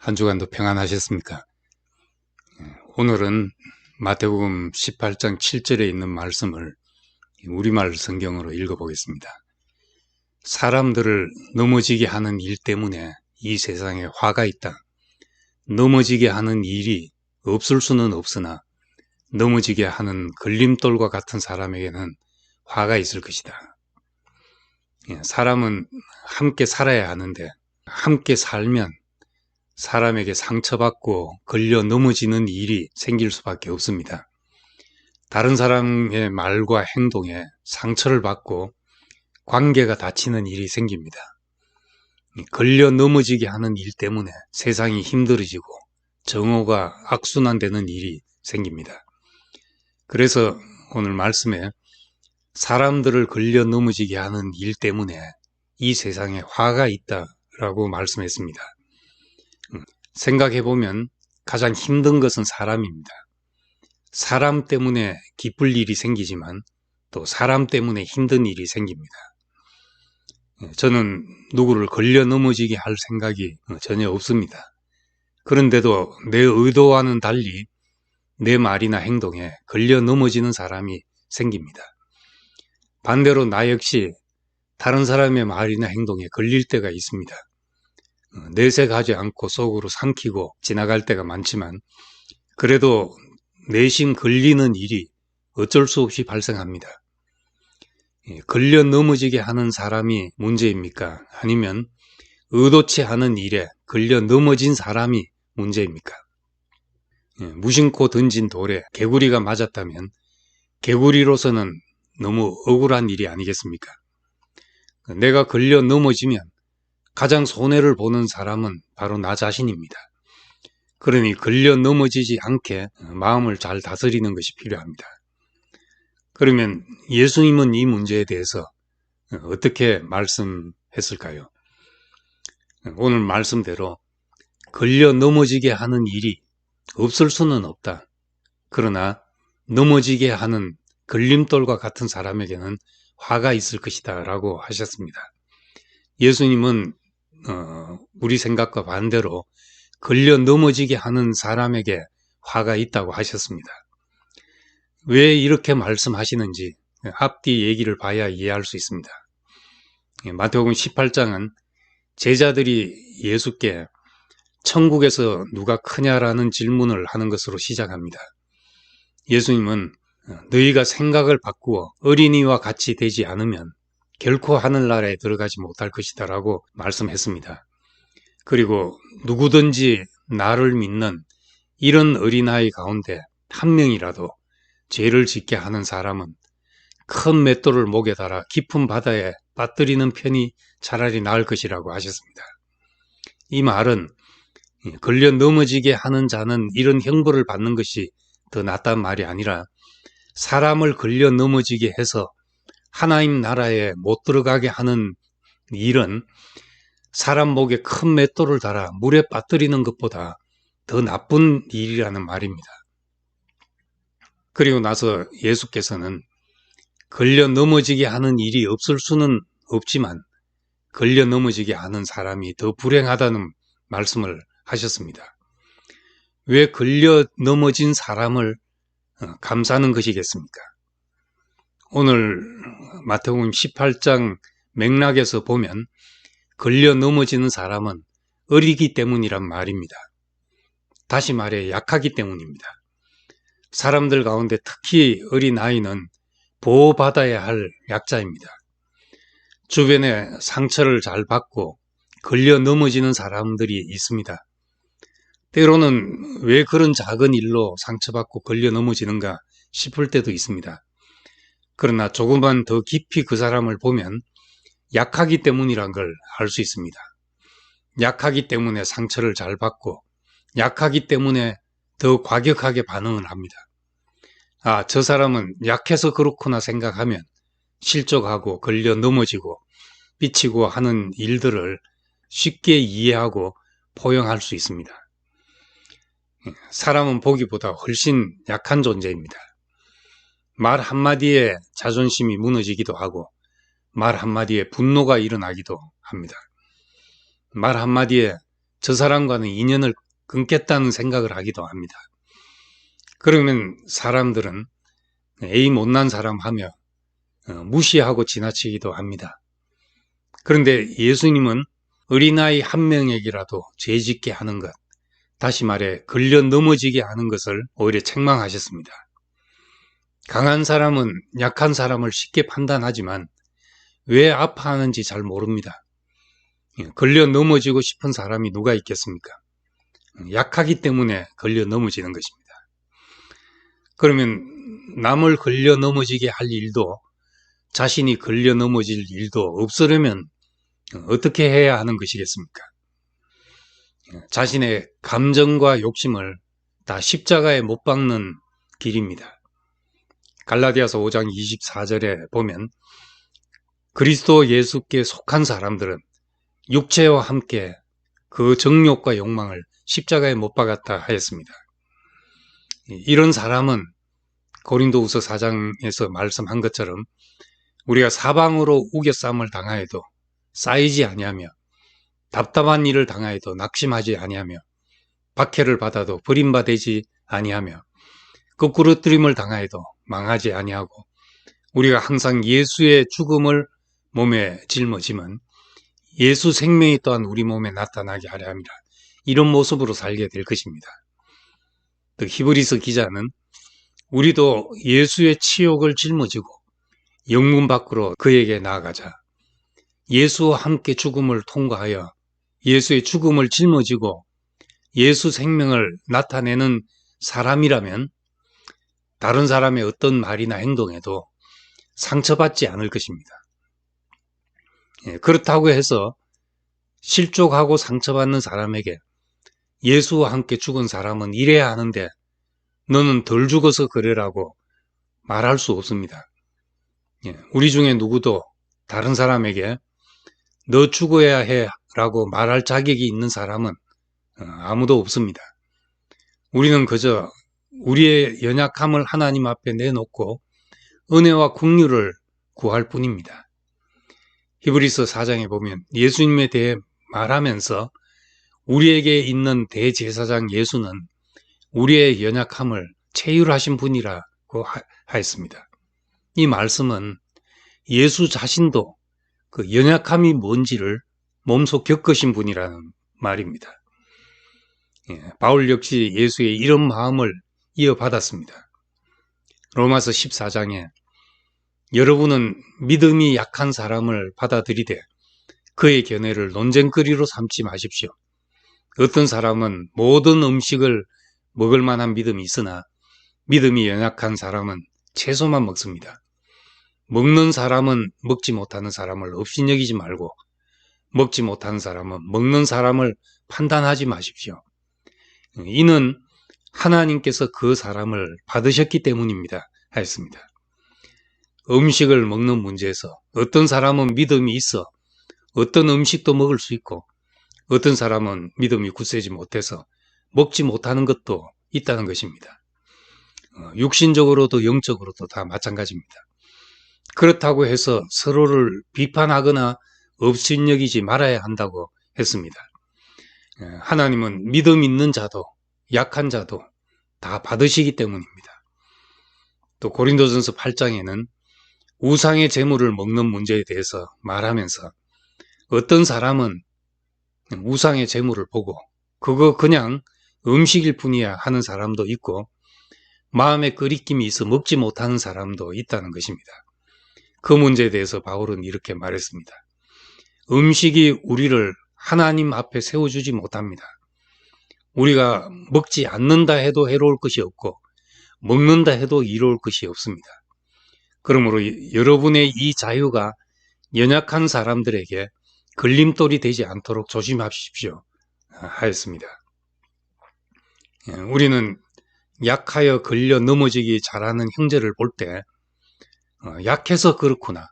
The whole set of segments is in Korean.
한 주간도 평안하셨습니까? 오늘은 마태복음 18장 7절에 있는 말씀을 우리말 성경으로 읽어보겠습니다. 사람들을 넘어지게 하는 일 때문에 이 세상에 화가 있다. 넘어지게 하는 일이 없을 수는 없으나 넘어지게 하는 걸림돌과 같은 사람에게는 화가 있을 것이다. 사람은 함께 살아야 하는데 함께 살면 사람에게 상처받고 걸려 넘어지는 일이 생길 수밖에 없습니다. 다른 사람의 말과 행동에 상처를 받고 관계가 닫히는 일이 생깁니다. 걸려 넘어지게 하는 일 때문에 세상이 힘들어지고 정오가 악순환되는 일이 생깁니다. 그래서 오늘 말씀에 사람들을 걸려 넘어지게 하는 일 때문에 이 세상에 화가 있다라고 말씀했습니다. 생각해보면 가장 힘든 것은 사람입니다. 사람 때문에 기쁠 일이 생기지만 또 사람 때문에 힘든 일이 생깁니다. 저는 누구를 걸려 넘어지게 할 생각이 전혀 없습니다. 그런데도 내 의도와는 달리 내 말이나 행동에 걸려 넘어지는 사람이 생깁니다. 반대로 나 역시 다른 사람의 말이나 행동에 걸릴 때가 있습니다. 내색하지 않고 속으로 삼키고 지나갈 때가 많지만 그래도 내심 걸리는 일이 어쩔 수 없이 발생합니다. 걸려 넘어지게 하는 사람이 문제입니까? 아니면 의도치 않은 일에 걸려 넘어진 사람이 문제입니까? 무심코 던진 돌에 개구리가 맞았다면 개구리로서는 너무 억울한 일이 아니겠습니까? 내가 걸려 넘어지면 가장 손해를 보는 사람은 바로 나 자신입니다. 그러니 걸려 넘어지지 않게 마음을 잘 다스리는 것이 필요합니다. 그러면 예수님은 이 문제에 대해서 어떻게 말씀했을까요? 오늘 말씀대로 걸려 넘어지게 하는 일이 없을 수는 없다. 그러나 넘어지게 하는 걸림돌과 같은 사람에게는 화가 있을 것이다 라고 하셨습니다. 예수님은 우리 생각과 반대로 걸려 넘어지게 하는 사람에게 화가 있다고 하셨습니다. 왜 이렇게 말씀하시는지 앞뒤 얘기를 봐야 이해할 수 있습니다. 마태복음 18장은 제자들이 예수께 천국에서 누가 크냐라는 질문을 하는 것으로 시작합니다. 예수님은 너희가 생각을 바꾸어 어린이와 같이 되지 않으면 결코 하늘나라에 들어가지 못할 것이다 라고 말씀했습니다. 그리고 누구든지 나를 믿는 이런 어린아이 가운데 한 명이라도 죄를 짓게 하는 사람은 큰 맷돌을 목에 달아 깊은 바다에 빠뜨리는 편이 차라리 나을 것이라고 하셨습니다. 이 말은 걸려 넘어지게 하는 자는 이런 형벌을 받는 것이 더 낫단 말이 아니라 사람을 걸려 넘어지게 해서 하나님 나라에 못 들어가게 하는 일은 사람 목에 큰 맷돌을 달아 물에 빠뜨리는 것보다 더 나쁜 일이라는 말입니다. 그리고 나서 예수께서는 걸려 넘어지게 하는 일이 없을 수는 없지만 걸려 넘어지게 하는 사람이 더 불행하다는 말씀을 하셨습니다. 왜 걸려 넘어진 사람을 감싸는 것이겠습니까? 오늘 마태복음 18장 맥락에서 보면 걸려 넘어지는 사람은 어리기 때문이란 말입니다. 다시 말해 약하기 때문입니다. 사람들 가운데 특히 어린아이는 보호받아야 할 약자입니다. 주변에 상처를 잘 받고 걸려 넘어지는 사람들이 있습니다. 때로는 왜 그런 작은 일로 상처받고 걸려 넘어지는가 싶을 때도 있습니다. 그러나 조금만 더 깊이 그 사람을 보면 약하기 때문이란 걸 알 수 있습니다. 약하기 때문에 상처를 잘 받고 약하기 때문에 더 과격하게 반응을 합니다. 아, 저 사람은 약해서 그렇구나 생각하면 실족하고 걸려 넘어지고 삐치고 하는 일들을 쉽게 이해하고 포용할 수 있습니다. 사람은 보기보다 훨씬 약한 존재입니다. 말 한마디에 자존심이 무너지기도 하고 말 한마디에 분노가 일어나기도 합니다. 말 한마디에 저 사람과는 인연을 끊겠다는 생각을 하기도 합니다. 그러면 사람들은 에이 못난 사람 하며 무시하고 지나치기도 합니다. 그런데 예수님은 어린아이 한 명에게라도 죄짓게 하는 것, 다시 말해 걸려 넘어지게 하는 것을 오히려 책망하셨습니다. 강한 사람은 약한 사람을 쉽게 판단하지만 왜 아파하는지 잘 모릅니다. 걸려 넘어지고 싶은 사람이 누가 있겠습니까? 약하기 때문에 걸려 넘어지는 것입니다. 그러면 남을 걸려 넘어지게 할 일도 자신이 걸려 넘어질 일도 없으려면 어떻게 해야 하는 것이겠습니까? 자신의 감정과 욕심을 다 십자가에 못 박는 길입니다. 갈라디아서 5장 24절에 보면 그리스도 예수께 속한 사람들은 육체와 함께 그 정욕과 욕망을 십자가에 못 박았다 하였습니다. 이런 사람은 고린도후서 4장에서 말씀한 것처럼 우리가 사방으로 우겨쌈을 당하여도 쌓이지 아니하며 답답한 일을 당하여도 낙심하지 아니하며 박해를 받아도 버림받지 아니하며 거꾸러뜨림을 당하여도 망하지 아니하고 우리가 항상 예수의 죽음을 몸에 짊어지면 예수 생명이 또한 우리 몸에 나타나게 하려 함이라. 이런 모습으로 살게 될 것입니다. 또 히브리서 기자는 우리도 예수의 치욕을 짊어지고 영문 밖으로 그에게 나아가자. 예수와 함께 죽음을 통과하여 예수의 죽음을 짊어지고 예수 생명을 나타내는 사람이라면 다른 사람의 어떤 말이나 행동에도 상처받지 않을 것입니다. 그렇다고 해서 실족하고 상처받는 사람에게 예수와 함께 죽은 사람은 이래야 하는데 너는 덜 죽어서 그래라고 말할 수 없습니다. 우리 중에 누구도 다른 사람에게 너 죽어야 해 라고 말할 자격이 있는 사람은 아무도 없습니다. 우리는 그저 우리의 연약함을 하나님 앞에 내놓고 은혜와 긍휼을 구할 뿐입니다. 히브리서 4장에 보면 예수님에 대해 말하면서 우리에게 있는 대제사장 예수는 우리의 연약함을 체휼하신 분이라고 하였습니다. 이 말씀은 예수 자신도 그 연약함이 뭔지를 몸소 겪으신 분이라는 말입니다. 바울 역시 예수의 이런 마음을 이어받았습니다. 로마서 14장에 여러분은 믿음이 약한 사람을 받아들이되 그의 견해를 논쟁거리로 삼지 마십시오. 어떤 사람은 모든 음식을 먹을 만한 믿음이 있으나 믿음이 연약한 사람은 채소만 먹습니다. 먹는 사람은 먹지 못하는 사람을 업신여기지 말고 먹지 못하는 사람은 먹는 사람을 판단하지 마십시오. 이는 하나님께서 그 사람을 받으셨기 때문입니다. 하였습니다. 음식을 먹는 문제에서 어떤 사람은 믿음이 있어 어떤 음식도 먹을 수 있고 어떤 사람은 믿음이 굳세지 못해서 먹지 못하는 것도 있다는 것입니다. 육신적으로도 영적으로도 다 마찬가지입니다. 그렇다고 해서 서로를 비판하거나 업신여기지 말아야 한다고 했습니다. 하나님은 믿음 있는 자도 약한 자도 다 받으시기 때문입니다. 또 고린도전서 8장에는 우상의 제물을 먹는 문제에 대해서 말하면서 어떤 사람은 우상의 제물을 보고 그거 그냥 음식일 뿐이야 하는 사람도 있고 마음에 끄리낌이 있어 먹지 못하는 사람도 있다는 것입니다. 그 문제에 대해서 바울은 이렇게 말했습니다. 음식이 우리를 하나님 앞에 세워주지 못합니다. 우리가 먹지 않는다 해도 해로울 것이 없고 먹는다 해도 이로울 것이 없습니다. 그러므로 여러분의 이 자유가 연약한 사람들에게 걸림돌이 되지 않도록 조심하십시오 하였습니다. 우리는 약하여 걸려 넘어지기 잘하는 형제를 볼 때 약해서 그렇구나.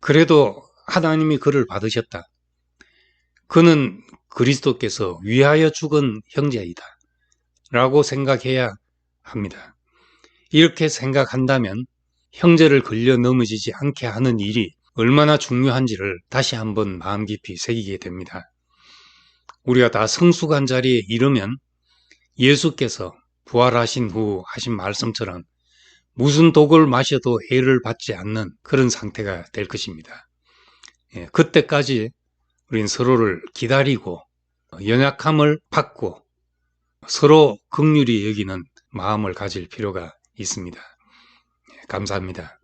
그래도 하나님이 그를 받으셨다. 그는 그리스도께서 위하여 죽은 형제이다 라고 생각해야 합니다. 이렇게 생각한다면 형제를 걸려 넘어지지 않게 하는 일이 얼마나 중요한지를 다시 한번 마음 깊이 새기게 됩니다. 우리가 다 성숙한 자리에 이르면 예수께서 부활하신 후 하신 말씀처럼 무슨 독을 마셔도 해를 받지 않는 그런 상태가 될 것입니다. 그때까지 우리는 서로를 기다리고 연약함을 받고 서로 긍휼히 여기는 마음을 가질 필요가 있습니다. 감사합니다.